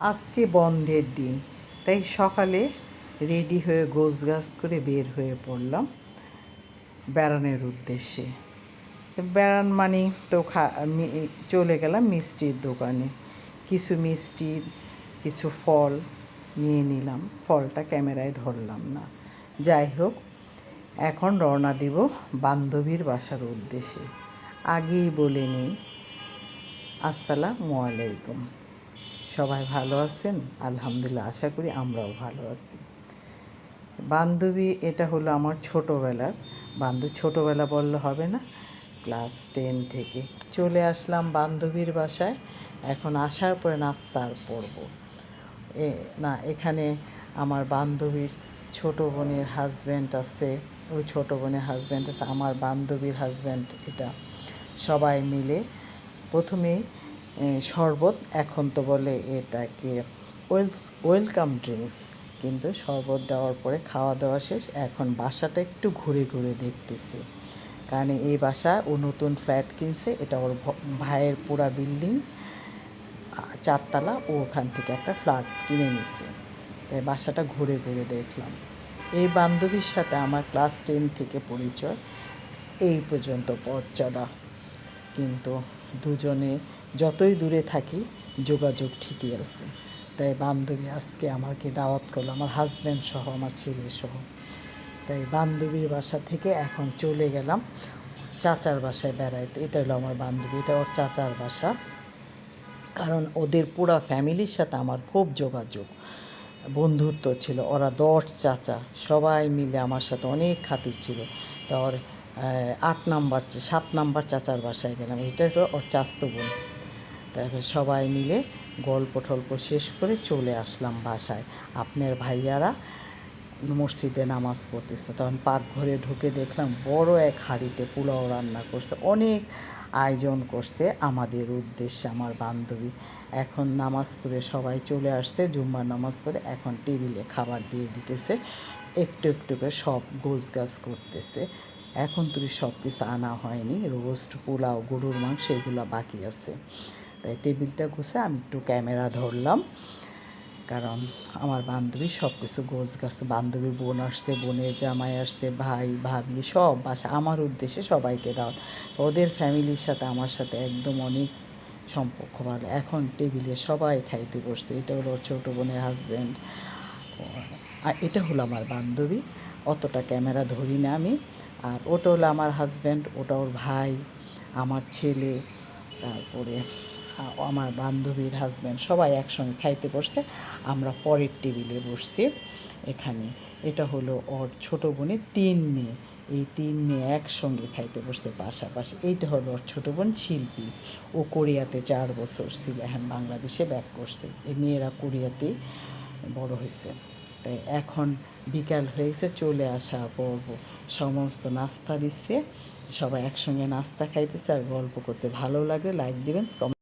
আজকে বন্ধের দিন, তাই সকালে রেডি হয়ে গোছগাছ করে বের হয়ে পড়লাম বেড়ানোর উদ্দেশ্যে। বেড়ান মানে তো চলে গেলাম মিষ্টির দোকানে। কিছু মিষ্টি, কিছু ফল নিয়ে নিলাম। ফলটা ক্যামেরায় ধরলাম না। যাই হোক, এখন রওনা দেব বান্ধবীর বাসার উদ্দেশ্যে। আগেই বলে নিই, আসসালামু আলাইকুম। সবাই ভালো আছেন? আলহামদুলিল্লাহ, আশা করি আমরাও ভালো আছি। বান্ধবী এটা হলো আমার ছোটোবেলার বান্ধবী। ছোটোবেলা বললে হবে না, ক্লাস 10 থেকে চলে আসলাম বান্ধবীর বাসায়। এখন আসার পরে নাস্তার পর্ব। এখানে আমার বান্ধবীর ছোটো বোনের হাজব্যান্ড আছে, ওই ছোটো বোনের হাজব্যান্ড আছে, আমার বান্ধবীর হাজব্যান্ড। এটা সবাই মিলে প্রথমেই শরবত, এখন তো বলে এটাকে ওয়েলকাম ড্রিঙ্কস, কিন্তু শরবত দেওয়ার পরে খাওয়া দাওয়া শেষ। এখন বাসাটা একটু ঘুরে ঘুরে দেখতেছি, কারণ এই বাসা ও নতুন ফ্ল্যাট কিনছে। এটা ওর ভাইয়ের পুরা বিল্ডিং, 4 তলা। ও ওখান থেকে একটা ফ্ল্যাট কিনে নিছে, তাই বাসাটা ঘুরে ঘুরে দেখলাম। এই বান্ধবীর সাথে আমার ক্লাস 10 থেকে পরিচয়, এই পর্যন্ত পথ চলা। কিন্তু দুজনে যতই দূরে থাকি যোগাযোগ ঠিকই আছে। তাই বান্ধবী আজকে আমাকে দাওয়াত করলো, আমার হাজব্যান্ড সহ, আমার ছেলে সহ। তাই বান্ধবীর বাসা থেকে এখন চলে গেলাম চাচার বাসায় বেড়াইতে। এটা হলো আমার বান্ধবী, এটা ওর চাচার বাসা। কারণ ওদের পুরো ফ্যামিলির সাথে আমার খুব যোগাযোগ, বন্ধুত্ব ছিল। ওরা 10 চাচা, সবাই মিলে আমার সাথে অনেক খাতির ছিল। তা ওর 7 নাম্বার চাচার বাসায় গেলাম। এটা হলো ওর চাস্তো বোন। তারপরে সবাই মিলে গল্প টল্প শেষ করে চলে আসলাম বাসায়। আপনার ভাইয়ারা মসজিদে নামাজ পড়তেছে, তখন পাকঘরে ঢুকে দেখলাম বড় এক হাঁড়িতে পোলাও রান্না করছে, অনেক আয়োজন করছে আমাদের উদ্দেশ্যে আমার বান্ধবী। এখন নামাজ পড়ে সবাই চলে আসছে, জুম্মার নামাজ পড়ে এখন টেবিলে খাবার দিয়ে দিতেছে। একটু একটু করে সব গোছগাছ করতেছে। এখন তো সব কিছু আনা হয়নি, রোস্ট, পোলাও, গরুর মাংস এগুলো বাকি আছে। তাই টেবিলটা গুছে আমি একটু ক্যামেরা ধরলাম, কারণ আমার বান্ধবী সব কিছু গোছগাছ। বান্ধবীর বোন আসছে, বোনের জামাই আসছে, ভাই ভাবি সব বাসা আমার উদ্দেশ্যে সবাইকে দাওয়াত। ওদের ফ্যামিলির সাথে আমার সাথে একদম অনেক সম্পর্ক ভালো। এখন টেবিলে সবাই খাইতে বসছে। এটা হলো ছোটো বোনের হাজব্যান্ড, আর এটা হলো আমার বান্ধবী। অতটা ক্যামেরা ধরি না আমি। আর ওটা হলো আমার হাজব্যান্ড, ওটা ওর ভাই, আমার ছেলে, তারপরে আমার বান্ধবীর হাজব্যান্ড, সবাই একসঙ্গে খাইতে বসছে। আমরা পরের টেবিলে বসছি এখানে। এটা হলো ওর ছোটো বোনের 3 মেয়ে। এই 3 মেয়ে একসঙ্গে খাইতে বসছে পাশাপাশি। এইটা হলো ওর ছোটো বোন শিল্পী। ও কোরিয়াতে 4 বছর ছিল, এখন বাংলাদেশে ব্যাক করছে। এই মেয়েরা কোরিয়াতেই বড় হয়েছে। তাই এখন বিকাল হয়েছে, চলে আসা পর্ব। সমস্ত নাস্তা দিচ্ছে, সবাই একসঙ্গে নাস্তা খাইতেছে আর গল্প করতে। ভালো লাগে, লাইক দিবেন, কমেন্ট